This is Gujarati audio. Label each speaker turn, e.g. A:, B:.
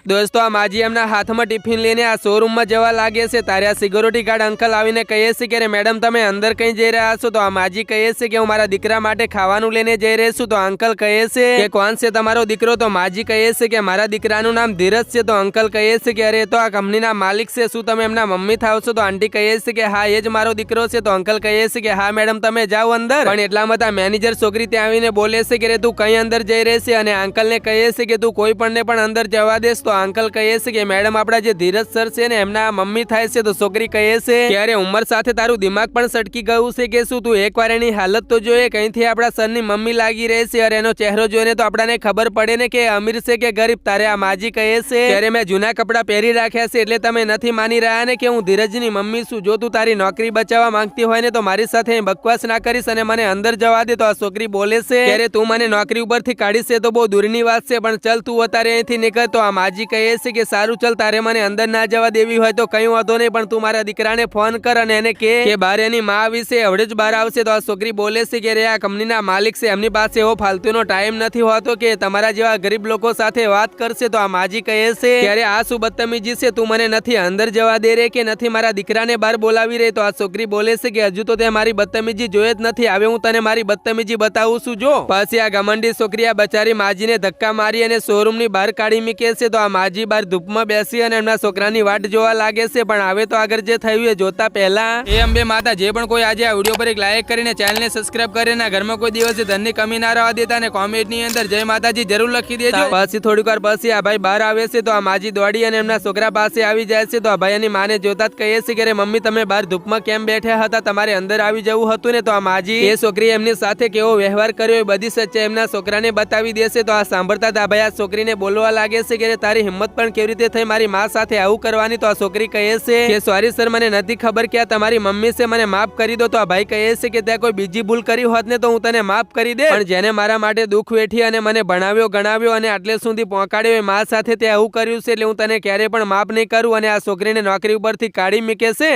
A: દોસ્તો આ માજી એમના હાથમાં ટિફિન લઈને આ શોરૂમમાં જવા લાગે છે ત્યારે આ સિક્યોરિટી ગાર્ડ અંકલ આવીને કહે છે કે મેડમ તમે અંદર કઈ જઈ રહ્યા છો? તો આ માજી કહે છે કે હું મારા દીકરા માટે ખાવાનું લઈને જઈ રહી છું. તો અંકલ કહે છે કે કોણ છે તમારો દીકરો? તો માજી કહે છે કે મારા દીકરાનું નામ ધીરજ છે. તો અંકલ કહે છે કે અરે તો આ કંપનીના માલિક છે, શું તમે એમના મમ્મી થાવ છો? તો આંટી કહે છે કે હા એ જ મારો દીકરો છે. તો અંકલ કહે છે કે હા મેડમ તમે જાઓ અંદર. પણ એટલામાં ત્યાં મેનેજર છોકરી ત્યાં આવીને બોલે છે કે તું કઈ અંદર જઈ રહી છે? અને અંકલને કહે છે કે તું કોઈ પણ ને પણ અંદર જવા દેશ. તો અંકલ કહે છે કે મેડમ આપડા જે ધીરજ સર છે ને એમના મમ્મી થાય છે. તો છોકરી કહે છે કે અરે ઉંમર સાથે તારું દિમાગ પણ સટકી ગયું છે કે શું? તું એકવાર એની હાલત તો જોઈએ, કઈથી આપડા સરની મમ્મી લાગી રહે છે. અરે એનો ચહેરો જોઈને તો આપડાને ખબર પડે ને કે અમીર છે કે ગરીબ. તારે આ માજી કહે છે કે અરે મેં જૂના કપડા પહેરી રાખ્યા છે એટલે તમે નથી માની રહ્યા ને કે હું ધીરજની મમ્મી છું. જો તું તારી નોકરી બચાવવા માંગતી હોય ને તો મારી સાથે બકવાસ ના કરીશ અને મને અંદર જવા દે. તો આ છોકરી બોલે છે કે અરે તું મને નોકરી ઉપરથી કાઢીશ છે તો બહુ દૂરની વાત છે, પણ ચલ તું અત્યારે અહીંથી નીકળ. તો આ માજી કહે છે કે સારું ચલ, તારે મને અંદર ના જવા દેવી હોય તો કઈ વાંધો નહીં, પણ તું મારા દીકરાને ફોન કર અને એને કે બહાર એની માં આવી છે, હવડે જ બહાર આવશે. તો આ છોકરી બોલે છે કે આ કંપનીના માલિક છે, એમની પાસે એવો ફાલતુનો ટાઈમ નથી હોતો કે તમારા જેવા ગરીબ લોકો સાથે વાત કરશે. તો આ માજી કહે છે કે અરે આ શું બદતમીજી છે, તું મને નથી અંદર જવા દે રે કે નથી મારા દીકરાને બહાર બોલાવી રહી. તો આ છોકરી બોલે છે કે હજુ તો તે મારી બદતમીજી જોઈ જ નથી, હવે હું તને મારી બદતમીજી બતાવું છું જો. પછી આ ગમંડી છોકરી આ બચારી માજીને ધક્કા મારી અને શોરૂમની બહાર કાઢી મૂકે છે. તો આ માજી બહાર ધૂપમાં બેસી અને એમના છોકરાની વાટ જોવા લાગે છે. પણ હવે તો આગળ જે થયું એ જોતા પહેલા એ અંબે માતા જે પણ કોઈ આજે આ વિડીયો પર એક લાઈક કરીને ચેનલને સબસ્ક્રાઇબ કરીને ઘરમાં કોઈ દિવસે ધનની કમી ના રહેવા દેતા અને કોમેન્ટની અંદર જય માતાજી જરૂર લખી દેજો. પછી થોડીક વાર પછી આ ભાઈ બહાર આવે છે. તો આ માજી દોડી અને એમના છોકરા પાસે આવી જાય છે. તો આ ભાઈ એની માને જોતા જ કહે છે કે મમ્મી તમે બહાર ધૂપમાં કેમ બેઠા હતા, તમારે અંદર આવી જવું હતું ને. તો આ માજી એ છોકરી એમની સાથે કેવો વ્યવહાર કર્યો એ બધી સચ્ચાઈ એમના છોકરાને બતાવી દેશે. તો આ સાંભળતા આ ભાઈ આ છોકરીને બોલવા લાગે છે કે તારી હિંમત પણ કેવી રીતે થઈ મારી માં સાથે આવું કરવાની. તો આ છોકરી કહે છે કે સોરી સર, મને નથી ખબર કે આ તમારી મમ્મી છે, મને માફ કરી દો. તો આ ભાઈ કહે છે કે ત્યાં કોઈ બીજી ભૂલ કરી હોત ને તો હું તને માફ કરી દે, પણ જેને મારા માટે દુઃખ વેઠી અને મને ભણાવ્યો ગણાવ્યો અને આટલે સુધી પહોંચાડ્યો એ માં સાથે તે આવું કર્યું છે એટલે હું તને ક્યારે પણ માફ નહીં કરું. અને આ છોકરીને નોકરી ઉપરથી કાઢી મૂકે છે.